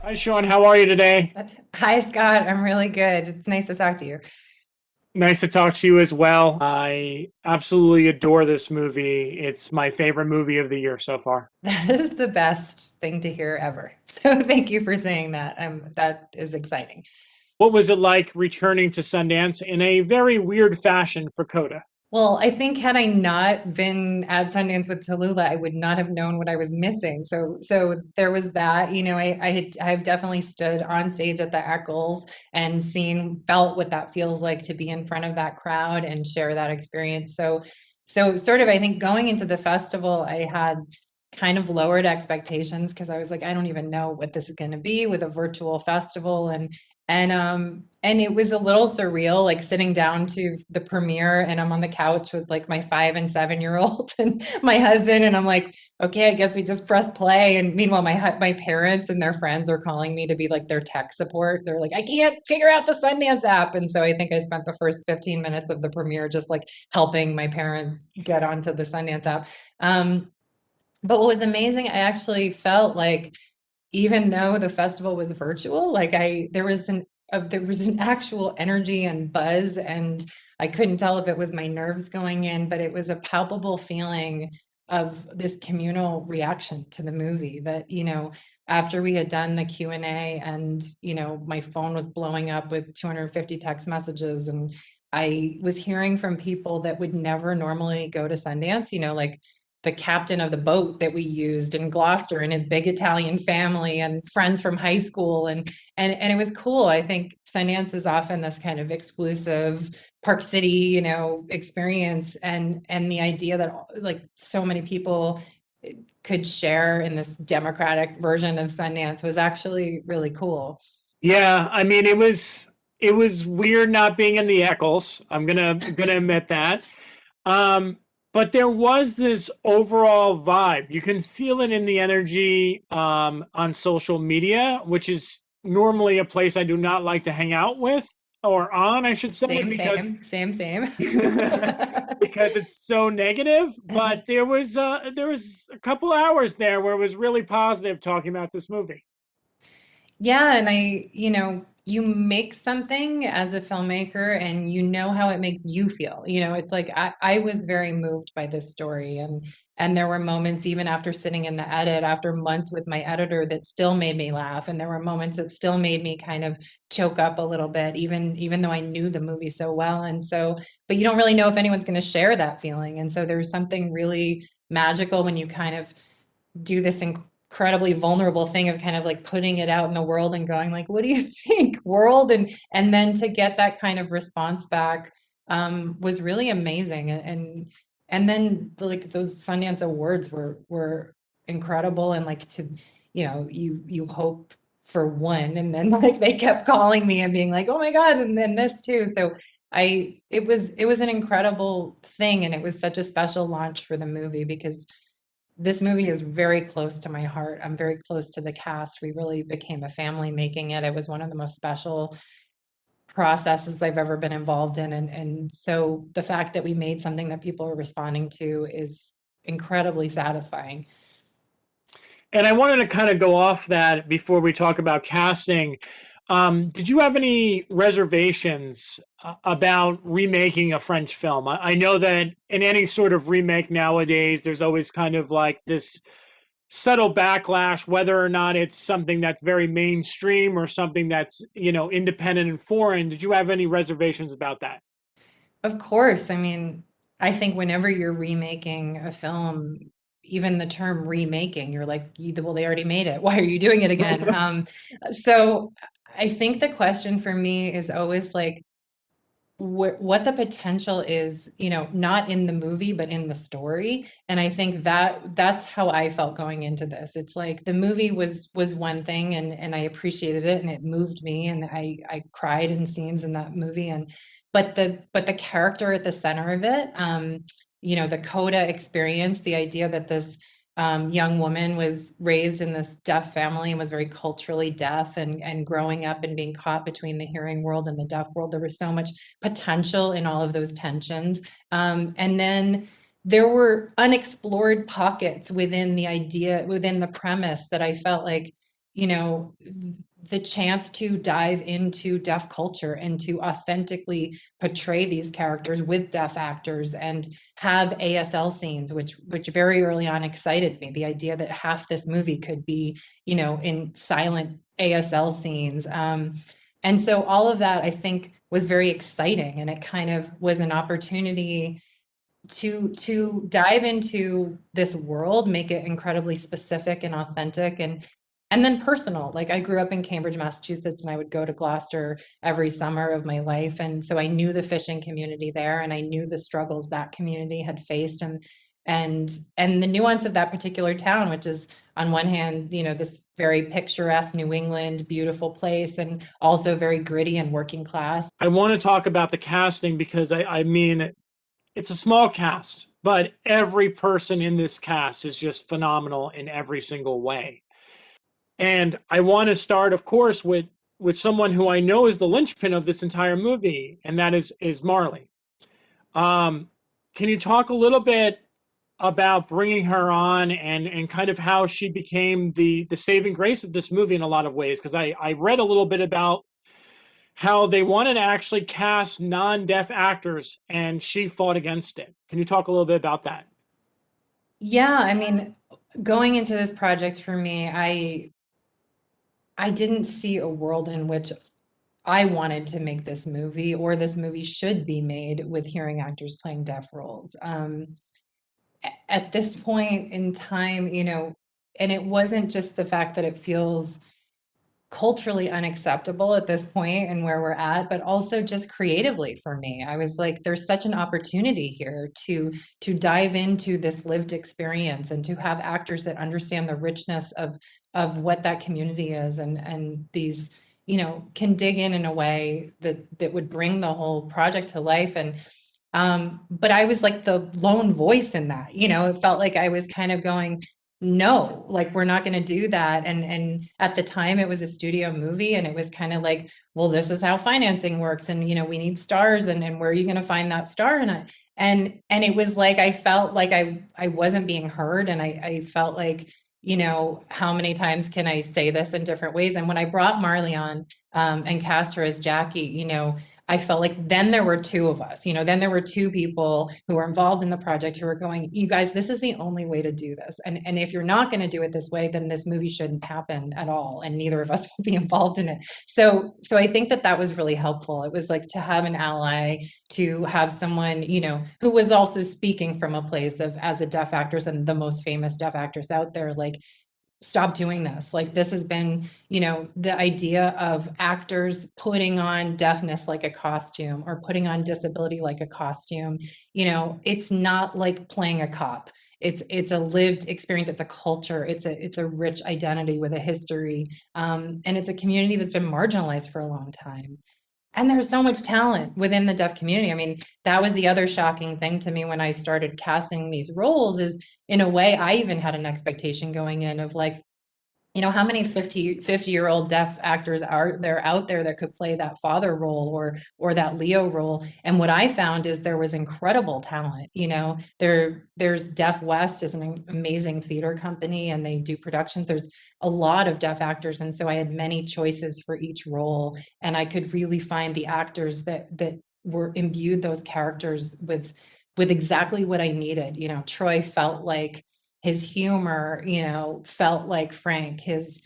Hi, Sean. How are you today? Hi, Scott. I'm really good. It's nice to talk to you. Nice to talk to you as well. I absolutely adore this movie. It's my favorite movie of the year so far. That is the best thing to hear ever. So thank you for saying that. That is exciting. What was it like returning to Sundance in a very weird fashion for CODA? Well, I think had I not been at Sundance with Tallulah, I would not have known what I was missing. So there was that. I've definitely stood on stage at the Eccles and felt what that feels like to be in front of that crowd and share that experience. So sort of, I think going into the festival, I had kind of lowered expectations because I was like, I don't even know what this is going to be with a virtual festival, and it was a little surreal, like sitting down to the premiere, and I'm on the couch with like my 5 and 7 year old and my husband, and I'm like, okay, I guess we just press play. And meanwhile, my parents and their friends are calling me to be like their tech support. They're like, I can't figure out the Sundance app, and so I think I spent the first 15 minutes of the premiere just like helping my parents get onto the Sundance app. But what was amazing, I actually felt like even though the festival was virtual, like I there was an actual energy and buzz, and I couldn't tell if it was my nerves going in, but it was a palpable feeling of this communal reaction to the movie that, after we had done the Q&A and, my phone was blowing up with 250 text messages, and I was hearing from people that would never normally go to Sundance, like the captain of the boat that we used in Gloucester and his big Italian family and friends from high school, and it was cool. I think Sundance is often this kind of exclusive Park City, experience, and the idea that like so many people could share in this democratic version of Sundance was actually really cool. Yeah, I mean it was weird not being in the Eccles. I'm gonna admit that. Um, but there was this overall vibe. You can feel it in the energy on social media, which is normally a place I do not like to hang out with or on, I should say, Same, because same, same, same. because it's so negative. But there was a couple hours there where it was really positive talking about this movie. Yeah, and you make something as a filmmaker and you know how it makes you feel. It's like I was very moved by this story, and there were moments even after sitting in the edit after months with my editor that still made me laugh, and there were moments that still made me kind of choke up a little bit, even though I knew the movie so well. And so, but you don't really know if anyone's going to share that feeling. And so there's something really magical when you kind of do this incredibly vulnerable thing of kind of like putting it out in the world and going like, what do you think, world? And then to get that kind of response back was really amazing. And then like those Sundance awards were incredible. And like to, you hope for one, and then like they kept calling me and being like, oh my God, and then this too. So it was an incredible thing, and it was such a special launch for the movie because this movie is very close to my heart. I'm very close to the cast. We really became a family making it. It was one of the most special processes I've ever been involved in. And so the fact that we made something that people are responding to is incredibly satisfying. And I wanted to kind of go off that before we talk about casting. Did you have any reservations about remaking a French film? I know that in any sort of remake nowadays, there's always kind of like this subtle backlash, whether or not it's something that's very mainstream or something that's, independent and foreign. Did you have any reservations about that? Of course. I mean, I think whenever you're remaking a film, even the term remaking, you're like, well, they already made it. Why are you doing it again? So I think the question for me is always like, what the potential is, not in the movie, but in the story. And I think that's how I felt going into this. It's like the movie was one thing, and I appreciated it and it moved me, and I cried in scenes in that movie. And but the character at the center of it, the CODA experience, the idea that this young woman was raised in this deaf family and was very culturally deaf, and growing up and being caught between the hearing world and the deaf world. There was so much potential in all of those tensions. And then there were unexplored pockets within the idea, within the premise, that I felt like, you know, the chance to dive into deaf culture and to authentically portray these characters with deaf actors and have ASL scenes, which very early on excited me. The idea that half this movie could be, in silent ASL scenes. And so all of that, I think, was very exciting, and it kind of was an opportunity to dive into this world, make it incredibly specific and authentic, and then personal. Like, I grew up in Cambridge, Massachusetts, and I would go to Gloucester every summer of my life, and so I knew the fishing community there, and I knew the struggles that community had faced, and the nuance of that particular town, which is, on one hand, this very picturesque New England, beautiful place, and also very gritty and working class. I want to talk about the casting because I mean, it's a small cast, but every person in this cast is just phenomenal in every single way. And I want to start, of course, with someone who I know is the linchpin of this entire movie, and that is Marley. Um, can you talk a little bit about bringing her on and kind of how she became the saving grace of this movie in a lot of ways? Because I read a little bit about how they wanted to actually cast non-deaf actors, and she fought against it. Can you talk a little bit about that? Yeah, I mean, going into this project for me, I didn't see a world in which I wanted to make this movie, or this movie should be made with hearing actors playing deaf roles. At this point in time, and it wasn't just the fact that it feels culturally unacceptable at this point and where we're at, but also just creatively for me. I was like, there's such an opportunity here to dive into this lived experience and to have actors that understand the richness of what that community is, and these, can dig in a way that would bring the whole project to life. And but I was like the lone voice in that. It felt like I was kind of going, no, like, we're not going to do that. And at the time, it was a studio movie, and it was kind of like, well, this is how financing works, and we need stars, and where are you going to find that star? And it was like, I felt like I wasn't being heard, and I felt like, how many times can I say this in different ways? And when I brought Marley on, and cast her as Jackie, I felt like then there were two of us, then there were two people who were involved in the project who were going, you guys, this is the only way to do this. And if you're not going to do it this way, then this movie shouldn't happen at all. And neither of us will be involved in it. So I think that was really helpful. It was like to have an ally, to have someone, who was also speaking from a place of, as a deaf actress and the most famous deaf actress out there, like, stop doing this. Like, this has been, the idea of actors putting on deafness like a costume, or putting on disability like a costume. It's not like playing a cop. It's a lived experience. It's a culture. It's a rich identity with a history. And it's a community that's been marginalized for a long time. And there's so much talent within the deaf community. I mean, that was the other shocking thing to me when I started casting these roles, is, in a way, I even had an expectation going in of like, how many 50-year-old deaf actors are there out there that could play that father role, or that Leo role? And what I found is there was incredible talent. There's Deaf West is an amazing theater company, and they do productions. There's a lot of deaf actors, and so I had many choices for each role, and I could really find the actors that were imbued those characters with exactly what I needed. Troy felt like, his humor, felt like Frank. His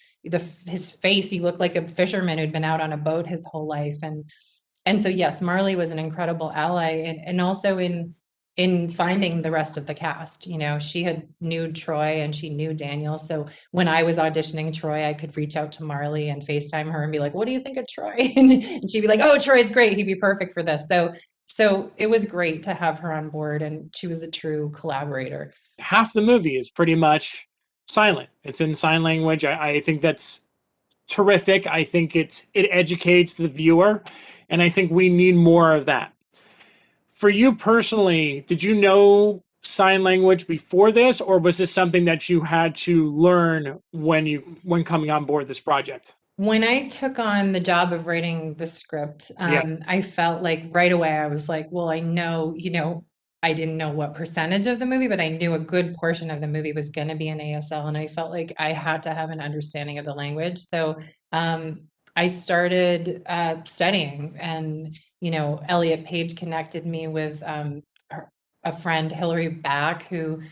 face, he looked like a fisherman who'd been out on a boat his whole life. And so, yes, Marley was an incredible ally, and also in finding the rest of the cast. She had knew Troy, and she knew Daniel. So when I was auditioning Troy, I could reach out to Marley and FaceTime her and be like, what do you think of Troy? And she'd be like, oh, Troy's great. He'd be perfect for this. So it was great to have her on board, and she was a true collaborator. Half the movie is pretty much silent. It's in sign language. I think that's terrific. I think it educates the viewer, and I think we need more of that. For you personally, did you know sign language before this, or was this something that you had to learn when coming on board this project? When I took on the job of writing the script, Yeah. I felt like right away I was like, well, I know, I didn't know what percentage of the movie, but I knew a good portion of the movie was going to be in ASL, and I felt like I had to have an understanding of the language. So um, I started studying, and Elliot Page connected me with a friend, Hillary Back, who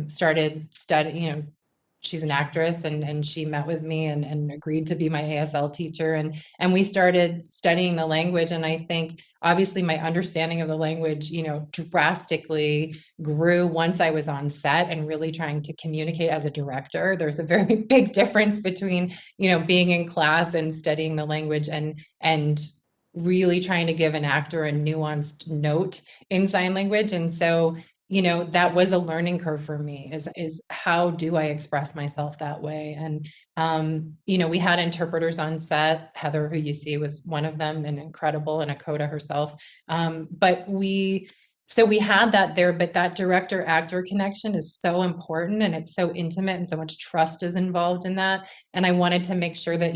started studying. She's an actress, and she met with me and agreed to be my ASL teacher, and we started studying the language. And I think obviously my understanding of the language, drastically grew once I was on set and really trying to communicate as a director. There's a very big difference between, being in class and studying the language and really trying to give an actor a nuanced note in sign language. And so, that was a learning curve for me, is how do I express myself that way? And we had interpreters on set. Heather, who you see, was one of them, and incredible, and a CODA herself. So we had that there, but that director actor connection is so important, and it's so intimate, and so much trust is involved in that. And I wanted to make sure that,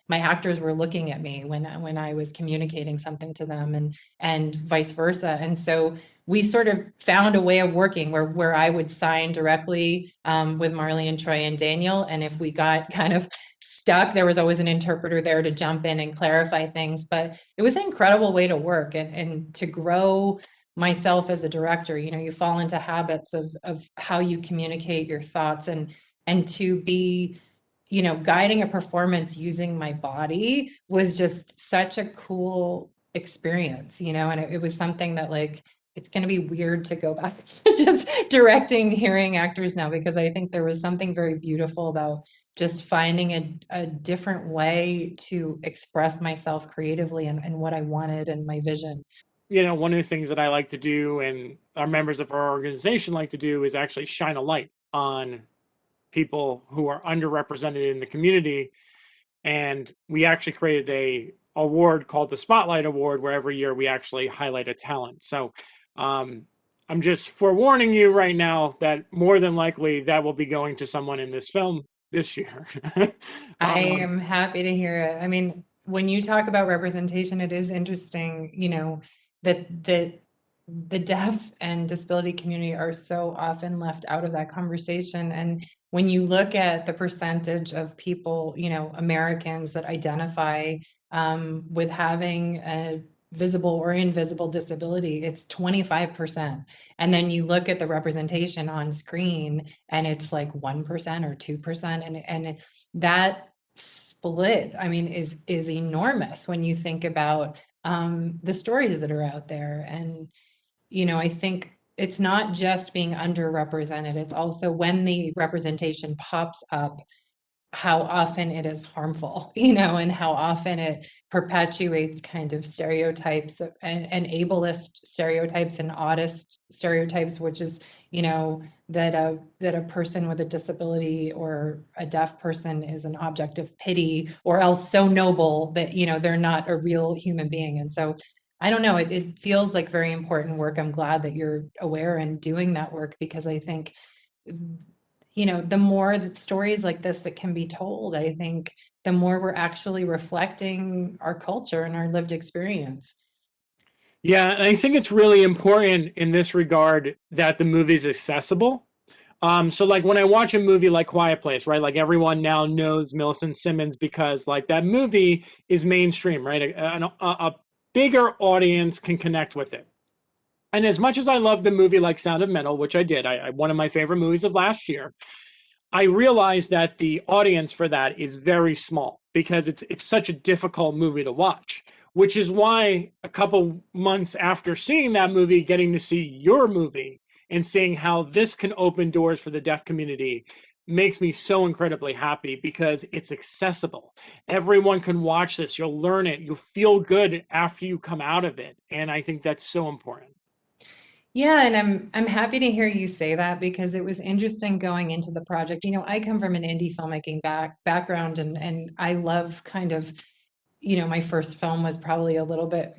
my actors were looking at me when I was communicating something to them, and vice versa. And so we sort of found a way of working where I would sign directly with Marley and Troy and Daniel. And if we got kind of stuck, there was always an interpreter there to jump in and clarify things. But it was an incredible way to work and to grow myself as a director. You fall into habits of how you communicate your thoughts, and to be guiding a performance using my body was just such a cool experience, and it was something that, like, it's going to be weird to go back to just directing hearing actors now, because I think there was something very beautiful about just finding a different way to express myself creatively, and what I wanted and my vision. One of the things that I like to do and our members of our organization like to do is actually shine a light on people who are underrepresented in the community. And we actually created a award called the Spotlight Award, where every year we actually highlight a talent. So um, I'm just forewarning you right now that more than likely that will be going to someone in this film this year. I um, am happy to hear it. I mean, when you talk about representation, it is interesting, that the deaf and disability community are so often left out of that conversation. And when you look at the percentage of people, Americans that identify with having a visible or invisible disability, it's 25%. And then you look at the representation on screen, and it's like 1% or 2%. And that split, I mean, is enormous when you think about the stories that are out there. And I think it's not just being underrepresented, it's also when the representation pops up, how often it is harmful, and how often it perpetuates kind of stereotypes and ableist stereotypes and oddist stereotypes, which is, that a person with a disability or a deaf person is an object of pity, or else so noble that, they're not a real human being. And so I don't know, it feels like very important work. I'm glad that you're aware and doing that work, because I think the more that stories like this that can be told, I think the more we're actually reflecting our culture and our lived experience. yeah, and I think it's really important in this regard that the movie is accessible. So like when I watch a movie like Quiet Place, right? Like everyone now knows Millicent Simmons because like that movie is mainstream, right? A bigger audience can connect with it. And as much as I love the movie like Sound of Metal, which I did, one of my favorite movies of last year, I realized that the audience for that is very small because it's such a difficult movie to watch, which is why a couple months after seeing that movie, getting to see your movie and seeing how this can open doors for the deaf community makes me so incredibly happy because it's accessible. Everyone can watch this. You'll learn it. You'll feel good after you come out of it. And I think that's so important. Yeah, and I'm happy to hear you say that, because it was interesting going into the project. I come from an indie filmmaking background, and I love kind of, my first film was probably a little bit,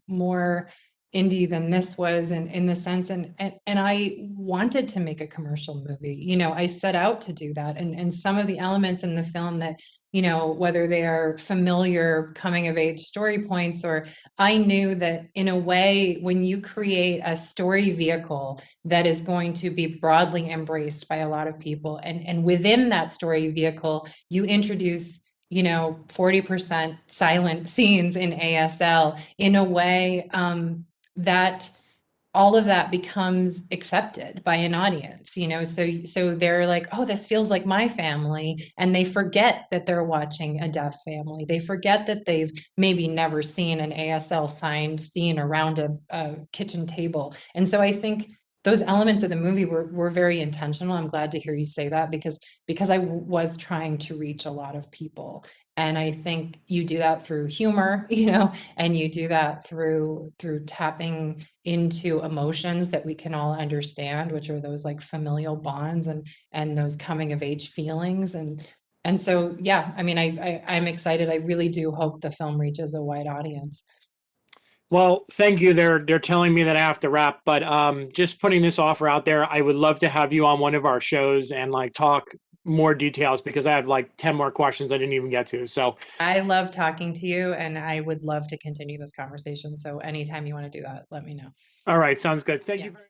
more indie than this was, and in the sense, and I wanted to make a commercial movie. You know, I set out to do that, and some of the elements in the film that, you know, whether they are familiar coming of age story points, or I knew that in a way, when you create a story vehicle that is going to be broadly embraced by a lot of people, and within that story vehicle, you introduce, you know, 40% silent scenes in ASL in a way that all of that becomes accepted by an audience, you know, so they're like, oh, this feels like my family, and they forget that they're watching a deaf family. They forget that they've maybe never seen an ASL signed scene around a kitchen table. And so I think those elements of the movie were very intentional. I'm glad to hear you say that, because I was trying to reach a lot of people. And I think you do that through humor, you know, and you do that through tapping into emotions that we can all understand, which are those like familial bonds and those coming of age feelings. And so, yeah, I mean, I'm excited. I really do hope the film reaches a wide audience. Well, thank you. They're telling me that I have to wrap, but just putting this offer out there, I would love to have you on one of our shows and like talk more details, because I have like 10 more questions I didn't even get to. So, I love talking to you, and I would love to continue this conversation. So anytime you want to do that, let me know. all right, sounds good. Thank Yeah. you very